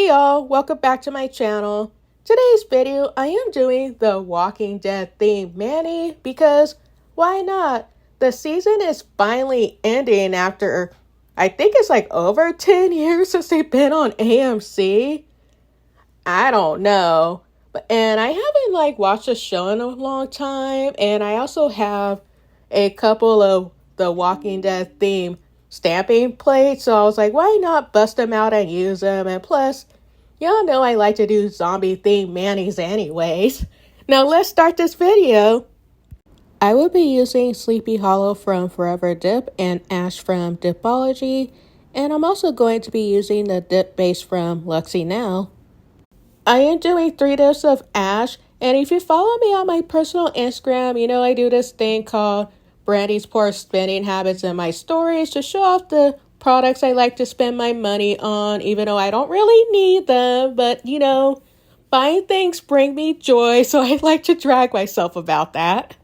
Hey y'all, welcome back to my channel. Today's video, I am doing the Walking Dead theme mani because why not? The season is finally ending after, I think it's like over 10 years since they've been on AMC. I don't know. And I haven't watched a show in a long time, and I also have a couple of the Walking Dead theme stamping plates, so I was like, why not bust them out and use them? And plus, y'all know I like to do zombie themed manis anyways. Now let's start this video. I will be using Sleepy Hollow from Forever Dip and Ash from Dipology, and I'm also going to be using the dip base from Luxie now. I am doing 3 dips of Ash, and if you follow me on my personal Instagram, you know I do this thing called Brandy's Poor Spending Habits in my stories to show off the products I like to spend my money on, even though I don't really need them, but you know, buying things bring me joy, so I like to drag myself about that.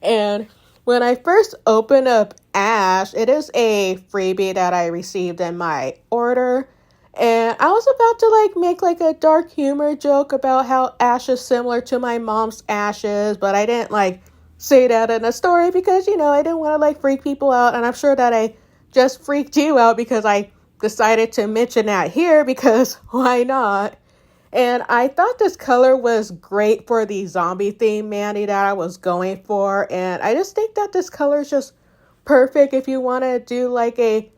And when I first opened up Ash, it is a freebie that I received in my order. And I was about to make a dark humor joke about how Ash is similar to my mom's ashes, but I didn't say that in a story because, you know, I didn't want to freak people out. And I'm sure that I just freaked you out because I decided to mention that here because why not? And I thought this color was great for the zombie theme mani that I was going for. And I just think that this color is just perfect if you want to do a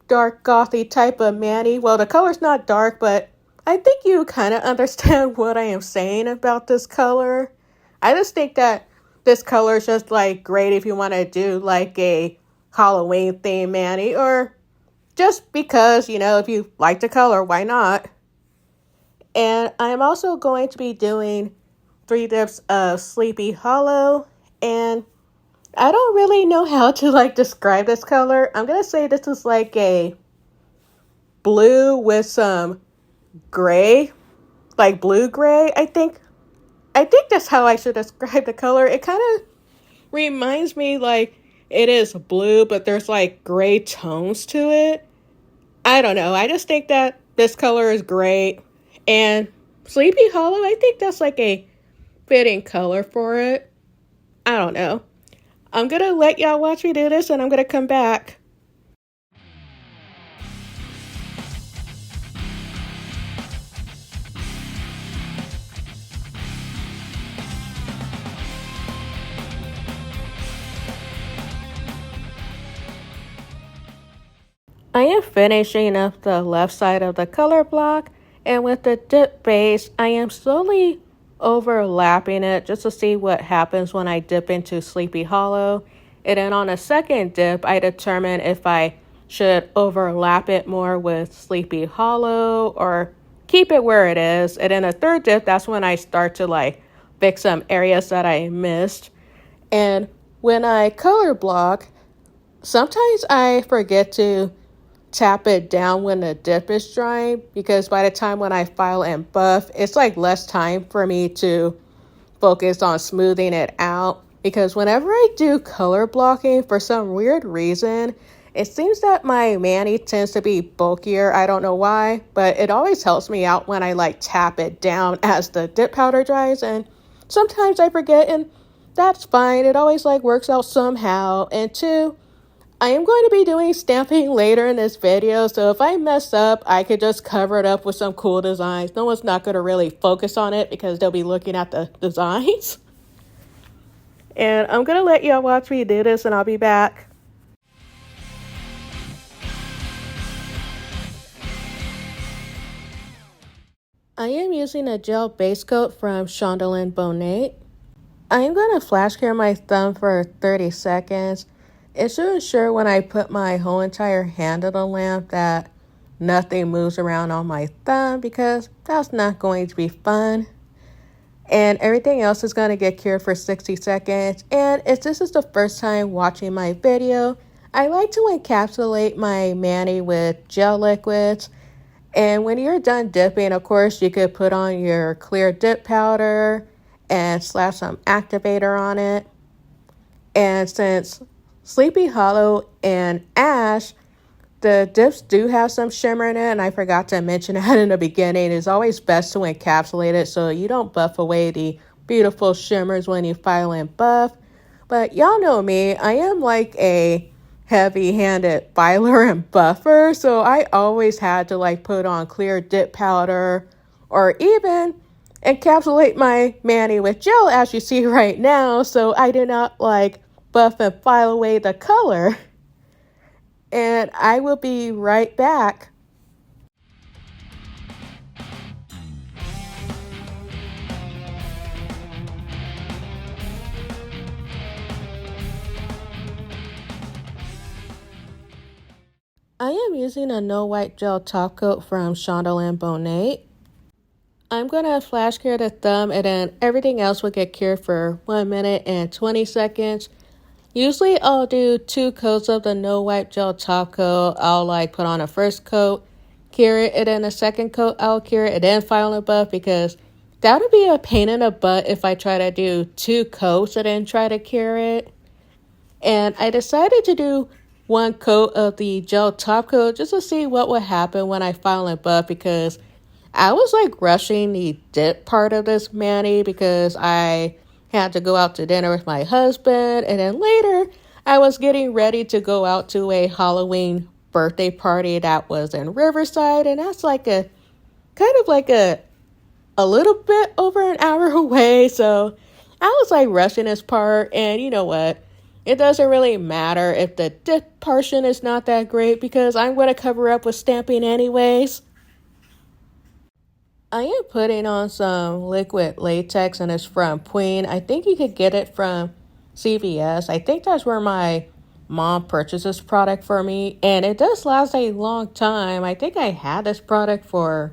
dark gothy type of mani. Well, the color's not dark, but I think you kind of understand what I am saying about this color. I just think that this color is just great if you want to do a Halloween theme mani, or just because, you know, if you like the color, why not? And I'm also going to be doing 3 dips of Sleepy Hollow, and I don't really know how to describe this color. I'm going to say this is a blue with some gray, blue gray, I think. I think that's how I should describe the color. It kind of reminds me it is blue, but there's gray tones to it. I don't know. I just think that this color is great. And Sleepy Hollow, I think that's a fitting color for it. I don't know. I'm going to let y'all watch me do this, and I'm going to come back. I am finishing up the left side of the color block, and with the dip base, I am slowly overlapping it just to see what happens when I dip into Sleepy Hollow. And then on a second dip, I determine if I should overlap it more with Sleepy Hollow or keep it where it is. And then a third dip, that's when I start to fix some areas that I missed. And when I color block, sometimes I forget to tap it down when the dip is drying, because by the time when I file and buff, it's less time for me to focus on smoothing it out. Because whenever I do color blocking, for some weird reason, it seems that my mani tends to be bulkier. I don't know why, but it always helps me out when I tap it down as the dip powder dries, and sometimes I forget, and that's fine. It always works out somehow. And two, I am going to be doing stamping later in this video, so if I mess up, I could just cover it up with some cool designs. No one's not going to really focus on it because they'll be looking at the designs. And I'm going to let y'all watch me do this, and I'll be back. I am using a gel base coat from Shundalen Bonate. I am going to flash cure my thumb for 30 seconds. It's to ensure when I put my whole entire hand on the lamp that nothing moves around on my thumb, because that's not going to be fun. And everything else is going to get cured for 60 seconds. And if this is the first time watching my video, I like to encapsulate my mani with gel liquids. And when you're done dipping, of course, you could put on your clear dip powder and slash some activator on it. And since Sleepy Hollow and Ash The dips do have some shimmer in it, and I forgot to mention that in the beginning. It's always best to encapsulate it so you don't buff away the beautiful shimmers when you file and buff. But y'all know me, I am like a heavy-handed filer and buffer, so I always had to like put on clear dip powder or even encapsulate my mani with gel as you see right now, so I do not like buff and file away the color. And I will be right back. I am using a no white gel top coat from Shundalen Bonate. I'm going to flash cure the thumb and then everything else will get cured for 1 minute and 20 seconds. Usually I'll do 2 coats of the no wipe gel top coat. I'll like put on a first coat, cure it, and then a second coat I'll cure it, and then file and buff because that would be a pain in the butt if I try to do 2 coats and then try to cure it. And I decided to do 1 coat of the gel top coat just to see what would happen when I file and buff because I was like rushing the dip part of this mani because I had to go out to dinner with my husband, and then later I was getting ready to go out to a Halloween birthday party that was in Riverside, and that's like a kind of like a little bit over an hour away, so I was like rushing this part, and you know what? It doesn't really matter if the dip portion is not that great because I'm going to cover up with stamping anyways. I am putting on some liquid latex and it's from Queen. I think you could get it from CVS. I think that's where my mom purchased this product for me. And it does last a long time. I think I had this product for,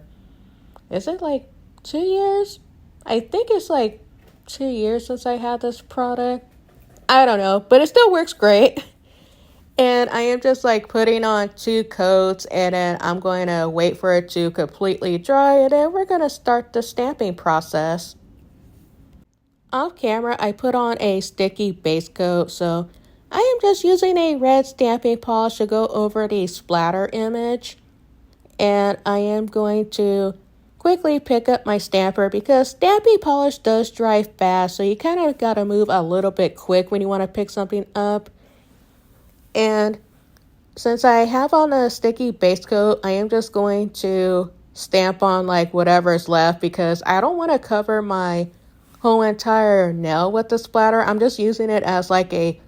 is it like 2 years? I think it's like 2 years since I had this product. I don't know, but it still works great. And I am just like putting on 2 coats and then I'm going to wait for it to completely dry and then we're going to start the stamping process. Off camera, I put on a sticky base coat, so I am just using a red stamping polish to go over the splatter image. And I am going to quickly pick up my stamper because stamping polish does dry fast, so you kind of got to move a little bit quick when you want to pick something up. And since I have on a sticky base coat, I am just going to stamp on like whatever's left because I don't want to cover my whole entire nail with the splatter. I'm just using it as like a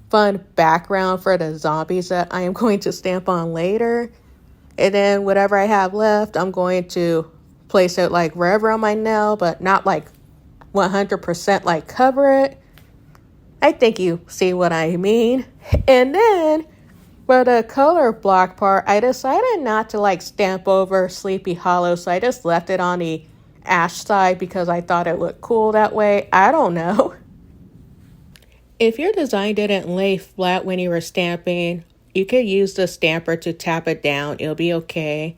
fun background for the zombies that I am going to stamp on later. And then whatever I have left, I'm going to place it like wherever on my nail, but not like 100% like cover it. I think you see what I mean. And then for the color block part, I decided not to like stamp over Sleepy Hollow, so I just left it on the ash side because I thought it looked cool that way. I don't know. If your design didn't lay flat when you were stamping, you could use the stamper to tap it down. It'll be okay.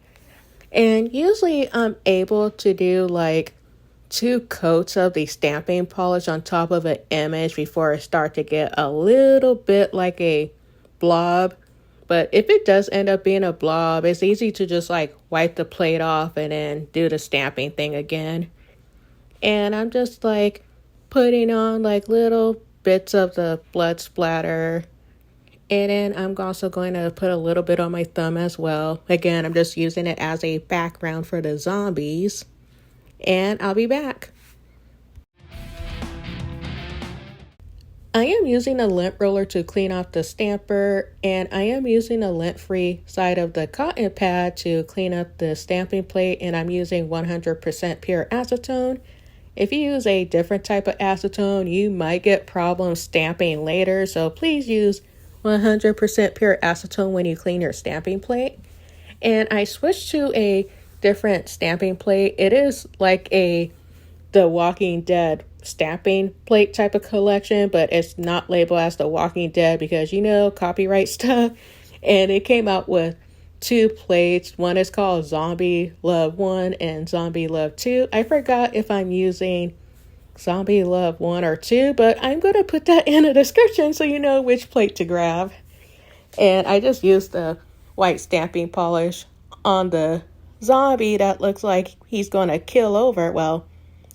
And usually I'm able to do like 2 coats of the stamping polish on top of an image before it starts to get a little bit like a blob. But if it does end up being a blob, it's easy to just like wipe the plate off and then do the stamping thing again. And I'm just like putting on like little bits of the blood splatter. And then I'm also going to put a little bit on my thumb as well. Again, I'm just using it as a background for the zombies. And I'll be back. I am using a lint roller to clean off the stamper, and I am using a lint-free side of the cotton pad to clean up the stamping plate, and I'm using 100% pure acetone. If you use a different type of acetone, you might get problems stamping later, so please use 100% pure acetone when you clean your stamping plate. And I switched to a different stamping plate. It is like the Walking Dead stamping plate type of collection, but it's not labeled as the Walking Dead because copyright stuff. And it came out with 2 plates. One is called Zombie Love 1 and Zombie Love 2. I forgot if I'm using Zombie Love 1 or 2, but I'm going to put that in the description so you know which plate to grab. And I just used the white stamping polish on the zombie that looks like he's going to kill over. Well,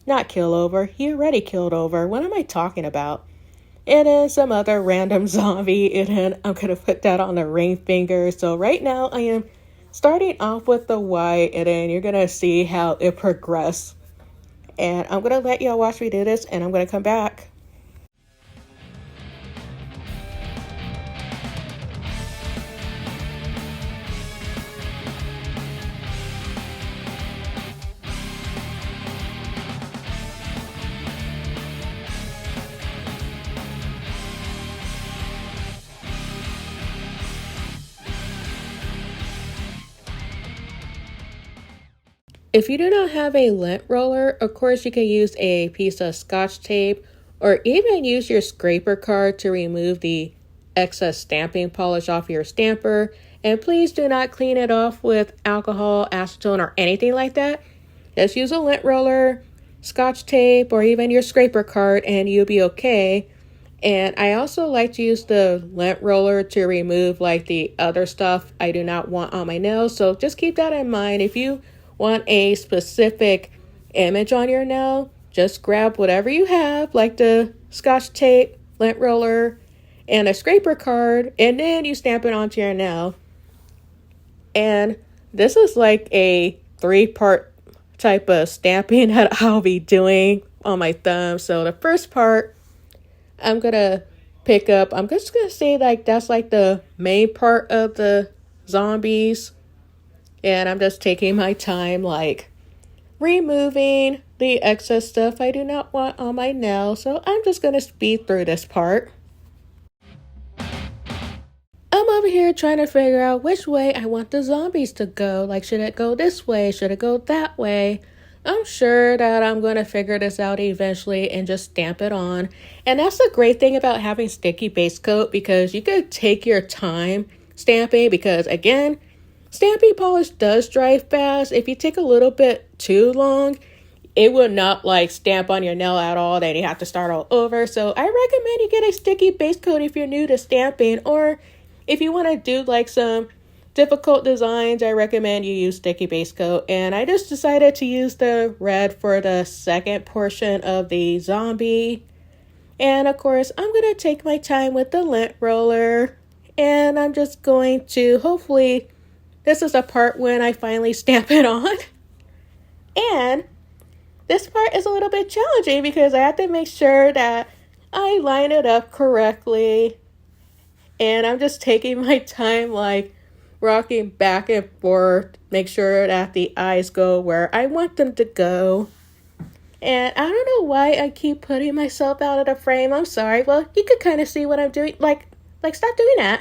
not kill over. He already killed over. What am I talking about? And then some other random zombie. And then I'm going to put that on the ring finger. So right now I am starting off with the white. And then you're going to see how it progresses. And I'm going to let y'all watch me do this. And I'm going to come back. If you do not have a lint roller, of course you can use a piece of Scotch tape or even use your scraper card to remove the excess stamping polish off your stamper. And please do not clean it off with alcohol, acetone, or anything like that. Just use a lint roller, Scotch tape, or even your scraper card and you'll be okay. And I also like to use the lint roller to remove like the other stuff I do not want on my nails. So just keep that in mind. If you want a specific image on your nail, just grab whatever you have, like the Scotch tape, lint roller, and a scraper card, and then you stamp it onto your nail. And this is like a 3-part type of stamping that I'll be doing on my thumb. So the first part I'm gonna pick up, I'm just gonna say like that's like the main part of the zombies. And I'm just taking my time, like, removing the excess stuff I do not want on my nail. So I'm just going to speed through this part. I'm over here trying to figure out which way I want the zombies to go. Like, should it go this way? Should it go that way? I'm sure that I'm going to figure this out eventually and just stamp it on. And that's the great thing about having sticky base coat, because you could take your time stamping, because again, stamping polish does dry fast. If you take a little bit too long, it will not like stamp on your nail at all. Then you have to start all over. So I recommend you get a sticky base coat if you're new to stamping, or if you want to do like some difficult designs, I recommend you use sticky base coat. And I just decided to use the red for the second portion of the zombie. And of course, I'm going to take my time with the lint roller, and I'm just going to hopefully, this is the part when I finally stamp it on. And this part is a little bit challenging because I have to make sure that I line it up correctly. And I'm just taking my time, like rocking back and forth, make sure that the eyes go where I want them to go. And I don't know why I keep putting myself out of the frame. I'm sorry. Well, you could kind of see what I'm doing. Like stop doing that.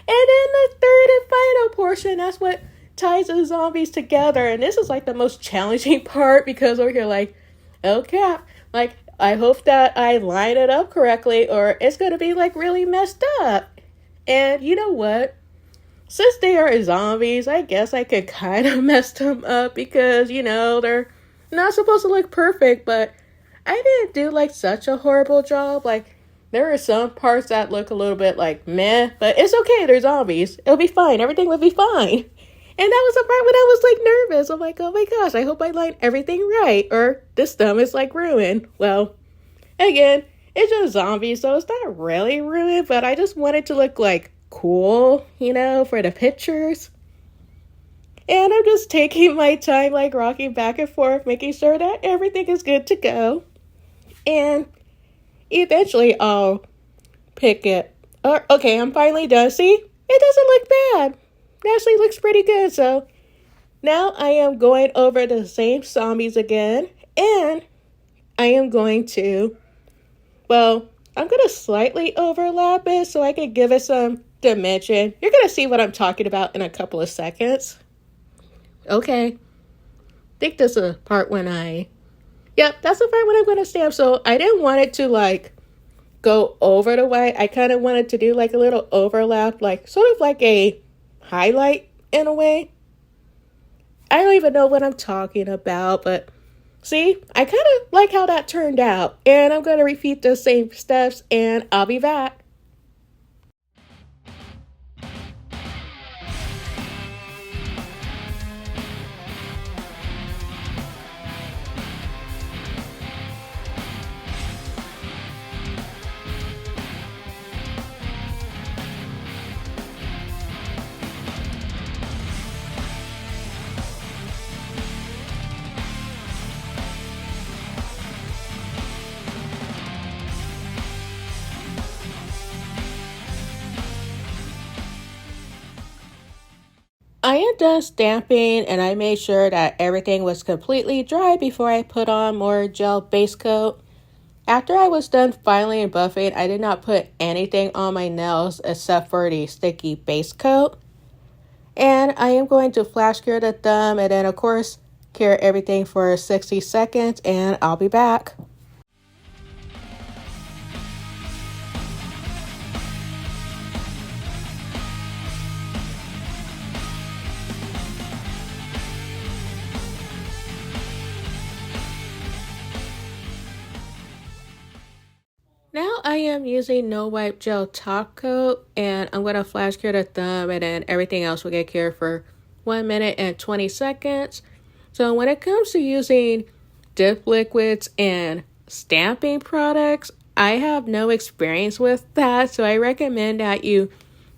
And then the third and final portion, that's what ties the zombies together. And this is like the most challenging part, because over here like, oh crap, like I hope that I line it up correctly or it's going to be like really messed up. And you know what? Since they are zombies, I guess I could kind of mess them up because, you know, they're not supposed to look perfect, but I didn't do like such a horrible job. Like, there are some parts that look a little bit like meh, but it's okay. They're zombies. It'll be fine. Everything will be fine. And that was the part when I was like nervous. I'm like, oh my gosh, I hope I line everything right, or this thumb is like ruined. Well, again, it's just zombies, so it's not really ruined, but I just wanted to look like cool, you know, for the pictures. And I'm just taking my time, like rocking back and forth, making sure that everything is good to go. And eventually I'll pick it. Okay, I'm finally done. See, it doesn't look bad. It actually looks pretty good. So now I am going over the same zombies again. And I am going to, well, I'm going to slightly overlap it so I can give it some dimension. You're going to see what I'm talking about in a couple of seconds. Okay. I think this is the part when yep, that's the part when I'm going to stamp. So I didn't want it to like go over the white. I kind of wanted to do like a little overlap, like sort of like a highlight in a way. I don't even know what I'm talking about, but see, I kind of like how that turned out. And I'm going to repeat the same steps and I'll be back. I am done stamping and I made sure that everything was completely dry before I put on more gel base coat. After I was done filing and buffing, I did not put anything on my nails except for the sticky base coat. And I am going to flash cure the thumb and then of course cure everything for 60 seconds and I'll be back. Now I am using no wipe gel top coat and I'm going to flash cure the thumb and then everything else will get cured for 1 minute and 20 seconds. So when it comes to using dip liquids and stamping products, I have no experience with that. So I recommend that you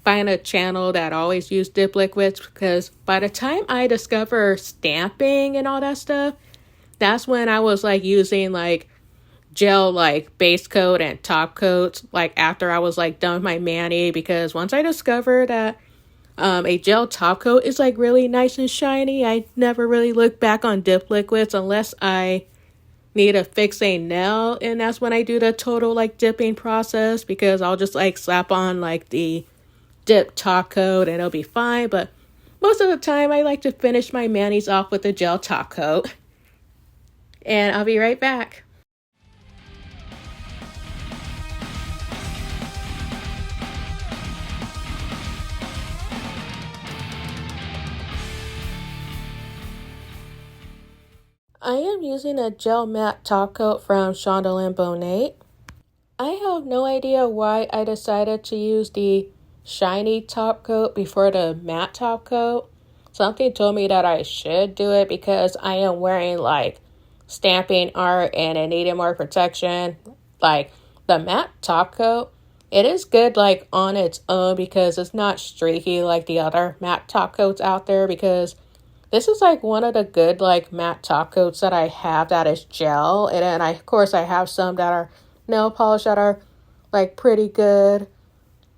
find a channel that always use dip liquids because by the time I discover stamping and all that stuff, that's when I was like using like gel like base coat and top coats like after I was like done with my mani, because once I discovered that a gel top coat is like really nice and shiny, I never really look back on dip liquids unless I need to fix a nail, and that's when I do the total like dipping process, because I'll just like slap on like the dip top coat and it'll be fine. But most of the time I like to finish my manis off with the gel top coat, and I'll be right back. I am using a gel matte top coat from Shundalen Bonate. I have no idea why I decided to use the shiny top coat before the matte top coat. Something told me that I should do it because I am wearing like stamping art and it needed more protection. Like the matte top coat, it is good like on its own because it's not streaky like the other matte top coats out there, because this is like one of the good like matte top coats that I have that is gel. And then of course I have some that are nail polish that are like pretty good.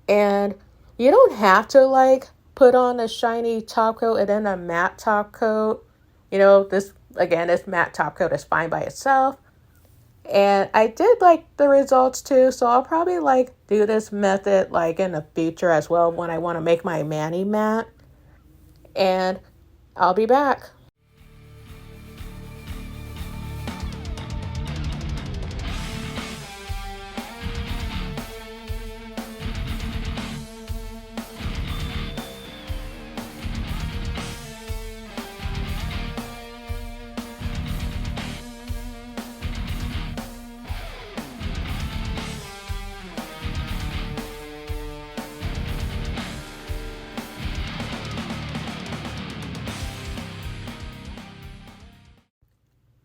And you don't have to like put on a shiny top coat and then a matte top coat. You know, this matte top coat is fine by itself. And I did like the results too, so I'll probably like do this method like in the future as well when I want to make my mani matte. And I'll be back.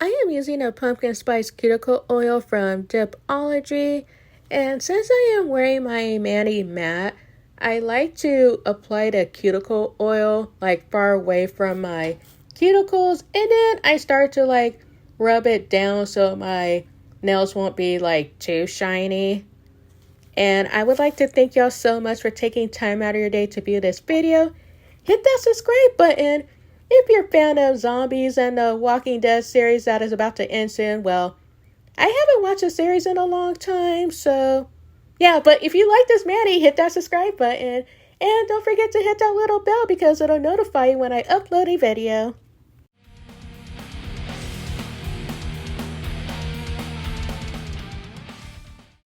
I am using a pumpkin spice cuticle oil from Dipology, and since I am wearing my mani matte, I like to apply the cuticle oil like far away from my cuticles, and then I start to like rub it down so my nails won't be like too shiny. And I would like to thank y'all so much for taking time out of your day to view this video. Hit that subscribe button if you're a fan of zombies and the Walking Dead series that is about to end soon. Well, I haven't watched a series in a long time, so yeah, but if you like this mani, hit that subscribe button. And don't forget to hit that little bell because it'll notify you when I upload a video.